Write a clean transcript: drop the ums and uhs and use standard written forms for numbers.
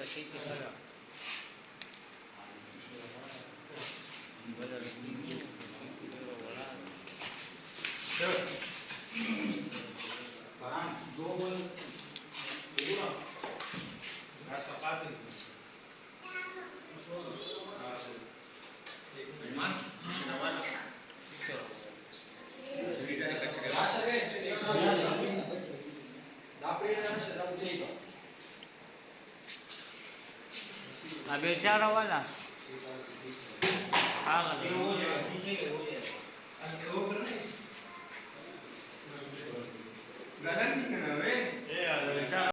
ખેતી કરો दो बल पूरा ऐसा पाते આ બે ચાર વાળા હા गलत नहीं करना वे